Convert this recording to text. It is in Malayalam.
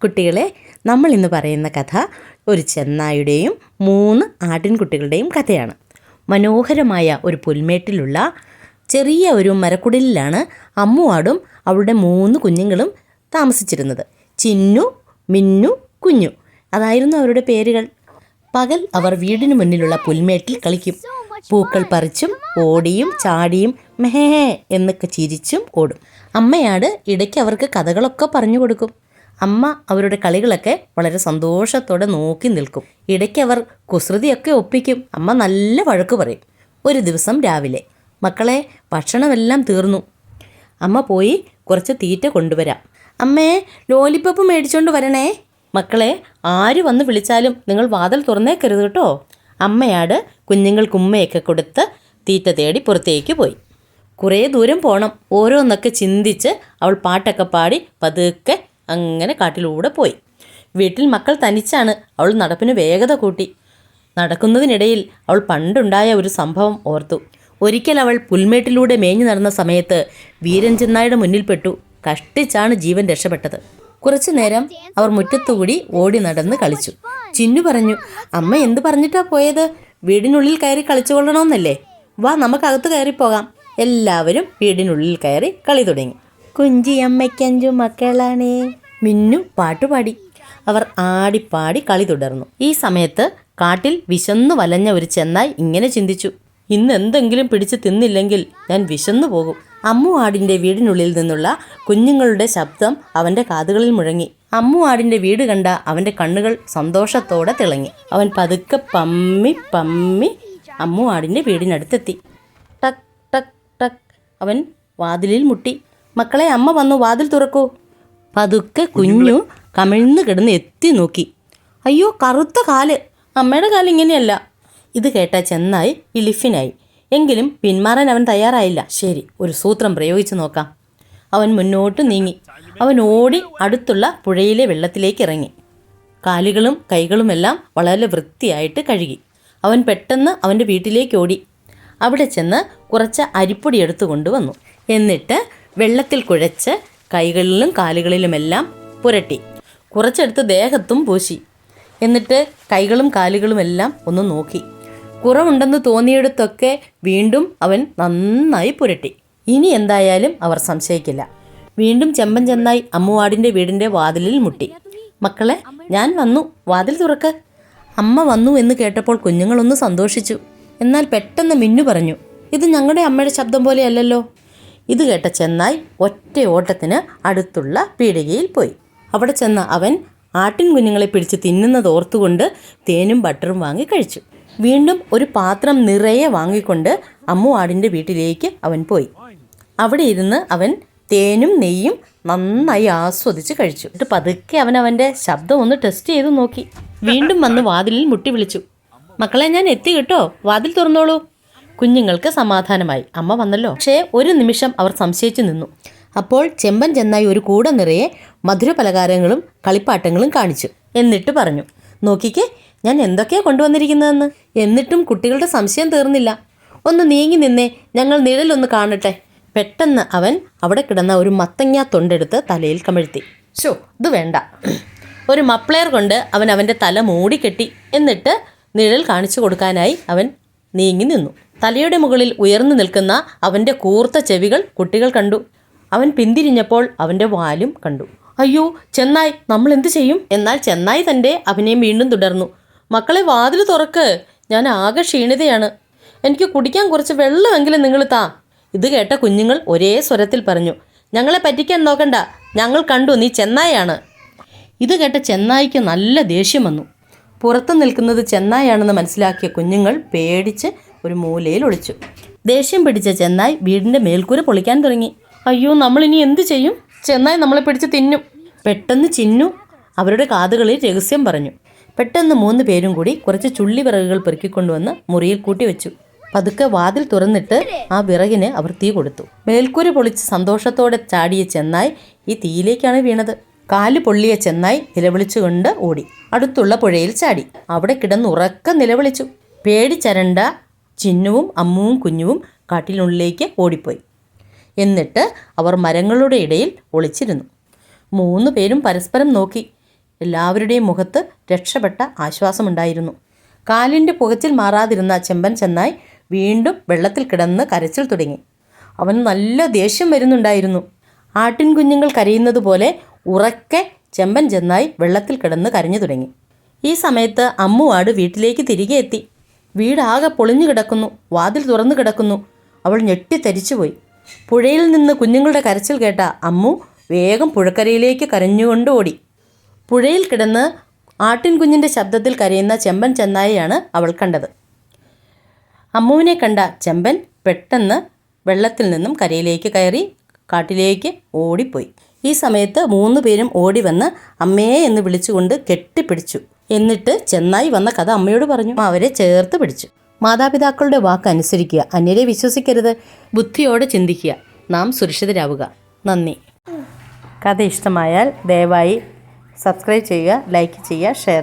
കുട്ടികളെ, നമ്മൾ ഇന്ന് പറയുന്ന കഥ ഒരു ചെന്നായുടെയും 3 ആട്ടിൻകുട്ടികളുടെയും കഥയാണ്. മനോഹരമായ ഒരു പുൽമേട്ടിലുള്ള ചെറിയ ഒരു മരക്കുടിലാണ് അമ്മുവാടും അവളുടെ 3 കുഞ്ഞുങ്ങളും താമസിച്ചിരുന്നത്. ചിന്നു, മിന്നു, കുഞ്ഞു, അതായിരുന്നു അവരുടെ പേരുകൾ. പകൽ അവർ വീടിന് മുന്നിലുള്ള പുൽമേട്ടിൽ കളിക്കും. പൂക്കൾ പറിച്ചും ഓടിയും ചാടിയും മെഹേ എന്നൊക്കെ ചിരിച്ചും ഓടും. അമ്മയാട് ഇടയ്ക്ക് അവർക്ക് കഥകളൊക്കെ പറഞ്ഞു കൊടുക്കും. അമ്മ അവരുടെ കളികളൊക്കെ വളരെ സന്തോഷത്തോടെ നോക്കി നിൽക്കും. ഇടയ്ക്ക് അവർ കുസൃതിയൊക്കെ ഒപ്പിക്കും. അമ്മ നല്ല വഴക്ക് പറയും. ഒരു ദിവസം രാവിലെ, മക്കളെ, ഭക്ഷണമെല്ലാം തീർന്നു, അമ്മ പോയി കുറച്ച് തീറ്റ കൊണ്ടുവരാം. അമ്മേ, ലോലിപ്പപ്പ് മേടിച്ചോണ്ട് വരണേ. മക്കളെ, ആര് വന്ന് വിളിച്ചാലും നിങ്ങൾ വാതിൽ തുറന്നേക്കരുത് കേട്ടോ. അമ്മയാട് കുഞ്ഞുങ്ങൾക്ക് ഉമ്മയൊക്കെ കൊടുത്ത് തീറ്റ തേടി പുറത്തേക്ക് പോയി. കുറേ ദൂരം പോകണം. ഓരോന്നൊക്കെ ചിന്തിച്ച് അവൾ പാട്ടൊക്കെ പാടി പതുക്കെ അങ്ങനെ കാട്ടിലൂടെ പോയി. വീട്ടിൽ മക്കൾ തനിച്ചാണ്. അവൾ നടപ്പിന് വേഗത കൂട്ടി. നടക്കുന്നതിനിടയിൽ അവൾ പണ്ടുണ്ടായ ഒരു സംഭവം ഓർത്തു. ഒരിക്കൽ അവൾ പുൽമേട്ടിലൂടെ മേഞ്ഞു നടന്ന സമയത്ത് വീരൻ ചെന്നായുടെ മുന്നിൽപ്പെട്ടു. കഷ്ടിച്ചാണ് ജീവൻ രക്ഷപ്പെട്ടത്. കുറച്ചു നേരം അവർ മുറ്റത്തുകൂടി ഓടി നടന്ന് കളിച്ചു. ചിന്നു പറഞ്ഞു, അമ്മ എന്ത് പറഞ്ഞിട്ടാ പോയത്? വീടിനുള്ളിൽ കയറി കളിച്ചുകൊള്ളണമെന്നല്ലേ? വാ, നമുക്കകത്ത് കയറിപ്പോകാം. എല്ലാവരും വീടിനുള്ളിൽ കയറി കളി തുടങ്ങി. കുഞ്ചിയമ്മയ്ക്കഞ്ചു മക്കളാണേ, മിന്നു പാട്ടുപാടി. അവർ ആടിപ്പാടി കളി തുടർന്നു. ഈ സമയത്ത് കാട്ടിൽ വിശന്നു വലഞ്ഞ ഒരു ചെന്നായ് ഇങ്ങനെ ചിന്തിച്ചു, ഇന്ന് എന്തെങ്കിലും പിടിച്ച് തിന്നില്ലെങ്കിൽ ഞാൻ വിശന്നു പോകും. അമ്മു ആടിൻ്റെ വീടിനുള്ളിൽ നിന്നുള്ള കുഞ്ഞുങ്ങളുടെ ശബ്ദം അവൻ്റെ കാതുകളിൽ മുഴങ്ങി. അമ്മു ആടിൻ്റെ വീട് കണ്ട അവൻ്റെ കണ്ണുകൾ സന്തോഷത്തോടെ തിളങ്ങി. അവൻ പതുക്കെ പമ്മി പമ്മി അമ്മു ആടിൻ്റെ വീടിനടുത്തെത്തി. ടക് ടക് ടക് അവൻ വാതിലിൽ മുട്ടി. മക്കളെ, അമ്മ വന്നു, വാതിൽ തുറക്കൂ. പതുക്കെ കുഞ്ഞു കമിഴ്ന്ന് കിടന്ന് എത്തി നോക്കി. അയ്യോ, കറുത്ത കാല്. അമ്മയുടെ കാല് ഇങ്ങനെയല്ല. ഇത് കേട്ട ചെന്നായി ഇളിഫിനായി. എങ്കിലും പിന്മാറാൻ അവൻ തയ്യാറായില്ല. ശരി, ഒരു സൂത്രം പ്രയോഗിച്ചു നോക്കാം. അവൻ മുന്നോട്ട് നീങ്ങി. അവൻ ഓടി അടുത്തുള്ള പുഴയിലെ വെള്ളത്തിലേക്ക് ഇറങ്ങി. കാലുകളും കൈകളുമെല്ലാം വളരെ വൃത്തിയായിട്ട് കഴുകി. അവൻ പെട്ടെന്ന് അവൻ്റെ വീട്ടിലേക്ക് ഓടി. അവിടെ ചെന്ന് കുറച്ച് അരിപ്പൊടി എടുത്തു കൊണ്ടുവന്നു. എന്നിട്ട് വെള്ളത്തിൽ കുഴച്ച് കൈകളിലും കാലുകളിലുമെല്ലാം പുരട്ടി. കുറച്ചെടുത്ത് ദേഹത്തും പൂശി. എന്നിട്ട് കൈകളും കാലുകളുമെല്ലാം ഒന്ന് നോക്കി. കുറവുണ്ടെന്ന് തോന്നിയിടത്തൊക്കെ വീണ്ടും അവൻ നന്നായി പുരട്ടി. ഇനി എന്തായാലും അവർ സംശയിക്കില്ല. വീണ്ടും ചെമ്പൻ ചെന്നായി അമ്മുവാടിൻ്റെ വീടിൻ്റെ വാതിലിൽ മുട്ടി. മക്കളെ, ഞാൻ വന്നു, വാതിൽ തുറക്ക്. അമ്മ വന്നു എന്ന് കേട്ടപ്പോൾ കുഞ്ഞുങ്ങളൊന്ന് സന്തോഷിച്ചു. എന്നാൽ പെട്ടെന്ന് മിന്നു പറഞ്ഞു, ഇത് ഞങ്ങളുടെ അമ്മയുടെ ശബ്ദം പോലെയല്ലല്ലോ. ഇത് കേട്ട ചെന്നായി ഒറ്റ ഓട്ടത്തിന് അടുത്തുള്ള പീടികയിൽ പോയി. അവിടെ ചെന്ന് അവൻ ആട്ടിൻ കുഞ്ഞുങ്ങളെ പിടിച്ച് തിന്നുന്നത് ഓർത്തുകൊണ്ട് തേനും ബട്ടറും വാങ്ങി കഴിച്ചു. വീണ്ടും ഒരു പാത്രം നിറയെ വാങ്ങിക്കൊണ്ട് അമ്മു ആടിൻ്റെ വീട്ടിലേക്ക് അവൻ പോയി. അവിടെ ഇരുന്ന് അവൻ തേനും നെയ്യും നന്നായി ആസ്വദിച്ച് കഴിച്ചു. എന്നിട്ട് പതുക്കെ അവൻ അവൻ്റെ ശബ്ദം ഒന്ന് ടെസ്റ്റ് ചെയ്ത് നോക്കി. വീണ്ടും വന്ന് വാതിലിൽ മുട്ടി വിളിച്ചു, മക്കളെ, ഞാൻ എത്തി കേട്ടോ, വാതിൽ തുറന്നോളൂ. കുഞ്ഞുങ്ങൾക്ക് സമാധാനമായി. അമ്മ വന്നല്ലോ. പക്ഷേ ഒരു നിമിഷം അവർ സംശയിച്ചു നിന്നു. അപ്പോൾ ചെമ്പൻ ചെന്നായി ഒരു കൂട നിറയെ മധുര പലഹാരങ്ങളും കളിപ്പാട്ടങ്ങളും കാണിച്ചു. എന്നിട്ട് പറഞ്ഞു, നോക്കിക്കേ, ഞാൻ എന്തൊക്കെയാണ് കൊണ്ടുവന്നിരിക്കുന്നതെന്ന്. എന്നിട്ടും കുട്ടികളുടെ സംശയം തീർന്നില്ല. ഒന്ന് നീങ്ങി നിന്നേ, ഞങ്ങൾ നിഴലൊന്ന് കാണട്ടെ. പെട്ടെന്ന് അവൻ അവിടെ കിടന്ന ഒരു മത്തങ്ങ തൊണ്ടെടുത്ത് തലയിൽ കമിഴ്ത്തി. ഷോ, ഇത് വേണ്ട. ഒരു മപ്ലെയർ കൊണ്ട് അവൻ അവൻ്റെ തല മൂടിക്കെട്ടി. എന്നിട്ട് നിഴൽ കാണിച്ചു കൊടുക്കാനായി അവൻ നീങ്ങി നിന്നു. തലയുടെ മുകളിൽ ഉയർന്നു നിൽക്കുന്ന അവൻ്റെ കൂർത്ത ചെവികൾ കുട്ടികൾ കണ്ടു. അവൻ പിന്തിരിഞ്ഞപ്പോൾ അവൻ്റെ വാലും കണ്ടു. അയ്യോ ചെന്നായ്, നമ്മൾ എന്ത് ചെയ്യും? എന്നാൽ ചെന്നായ് തൻ്റെ അഭിനയം വീണ്ടും തുടർന്നു. മക്കളെ, വാതിൽ തുറക്ക്, ഞാൻ ആകെ ക്ഷീണിതയാണ്. എനിക്ക് കുടിക്കാൻ കുറച്ച് വെള്ളമെങ്കിലും നിങ്ങൾ താ. ഇത് കേട്ട കുഞ്ഞുങ്ങൾ ഒരേ സ്വരത്തിൽ പറഞ്ഞു, ഞങ്ങളെ പറ്റിക്കാൻ നോക്കണ്ട, ഞങ്ങൾ കണ്ടു, നീ ചെന്നായാണ്. ഇത് കേട്ട ചെന്നായിക്ക് നല്ല ദേഷ്യം വന്നു. പുറത്തു നിൽക്കുന്നത് ചെന്നായാണെന്ന് മനസ്സിലാക്കിയ കുഞ്ഞുങ്ങൾ പേടിച്ച് ഒരു മൂലയിൽ ഒളിച്ചു. ദേഷ്യം പിടിച്ച ചെന്നായ് വീടിൻ്റെ മേൽക്കൂര പൊളിക്കാൻ തുടങ്ങി. അയ്യോ, നമ്മളിനി എന്ത് ചെയ്യും? ചെന്നായ് നമ്മളെ പിടിച്ച് തിന്നും. പെട്ടെന്ന് ചിന്നു അവരുടെ കാതുകളിൽ രഹസ്യം പറഞ്ഞു. പെട്ടെന്ന് 3 പേരും കൂടി കുറച്ച് ചുള്ളി വിറകുകൾ പെറുക്കിക്കൊണ്ടുവന്ന് മുറിയിൽ കൂട്ടിവെച്ചു. പതുക്കെ വാതിൽ തുറന്നിട്ട് ആ വിറകിന് അവർ തീ കൊടുത്തു. മേൽക്കൂര പൊളിച്ച് സന്തോഷത്തോടെ ചാടിയ ചെന്നായ് ഈ തീയിലേക്കാണ് വീണത്. കാല് പൊള്ളിയ ചെന്നായ് നിലവിളിച്ചുകൊണ്ട് ഓടി അടുത്തുള്ള പുഴയിൽ ചാടി. അവിടെ കിടന്ന് ഉറക്കം നിലവിളിച്ചു. പേടിച്ചരണ്ട ചിന്നുവും അമ്മുവും കുഞ്ഞുവും കാട്ടിനുള്ളിലേക്ക് ഓടിപ്പോയി. എന്നിട്ട് അവർ മരങ്ങളുടെ ഇടയിൽ ഒളിച്ചിരുന്നു. 3 പേരും പരസ്പരം നോക്കി. എല്ലാവരുടെയും മുഖത്ത് രക്ഷപ്പെട്ട ആശ്വാസമുണ്ടായിരുന്നു. കാലിൻ്റെ പുകച്ചിൽ മാറാതിരുന്ന ചെമ്പൻ ചെന്നായ് വീണ്ടും വെള്ളത്തിൽ കിടന്ന് കരച്ചിൽ തുടങ്ങി. അവന് നല്ല ദേഷ്യം വരുന്നുണ്ടായിരുന്നു. ആട്ടിൻ കുഞ്ഞുങ്ങൾ കരയുന്നത് പോലെ ഉറക്കെ ചെമ്പൻ ചെന്നായ് വെള്ളത്തിൽ കിടന്ന് കരഞ്ഞു തുടങ്ങി. ഈ സമയത്ത് അമ്മുവാട് വീട്ടിലേക്ക് തിരികെ എത്തി. വീടാകെ പൊളിഞ്ഞു കിടക്കുന്നു, വാതിൽ തുറന്നു കിടക്കുന്നു. അവൾ ഞെട്ടിത്തരിച്ചുപോയി. പുഴയിൽ നിന്ന് കുഞ്ഞുങ്ങളുടെ കരച്ചിൽ കേട്ട അമ്മു വേഗം പുഴക്കരയിലേക്ക് കരഞ്ഞുകൊണ്ട് ഓടി. പുഴയിൽ കിടന്ന് ആട്ടിൻ കുഞ്ഞിൻ്റെ ശബ്ദത്തിൽ കരയുന്ന ചെമ്പൻ ചെന്നായെയാണ് അവൾ കണ്ടത്. അമ്മുവിനെ കണ്ട ചെമ്പൻ പെട്ടെന്ന് വെള്ളത്തിൽ നിന്നും കരയിലേക്ക് കയറി കാട്ടിലേക്ക് ഓടിപ്പോയി. ഈ സമയത്ത് 3 പേരും ഓടി വന്ന് അമ്മയെ എന്ന് വിളിച്ചുകൊണ്ട് കെട്ടിപ്പിടിച്ചു. എന്നിട്ട് ചെന്നായി വന്ന കഥ അമ്മയോട് പറഞ്ഞു. അവരെ ചേർത്ത് പിടിച്ചു. മാതാപിതാക്കളുടെ വാക്ക് അനുസരിക്കുക, അന്യരെ വിശ്വസിക്കരുത്, ബുദ്ധിയോടെ ചിന്തിക്കുക, നാം സുരക്ഷിതരാവുക. നന്ദി. കഥ ഇഷ്ടമായാൽ ദയവായി സബ്സ്ക്രൈബ് ചെയ്യുക, ലൈക്ക് ചെയ്യുക, ഷെയർ ചെയ്യുക.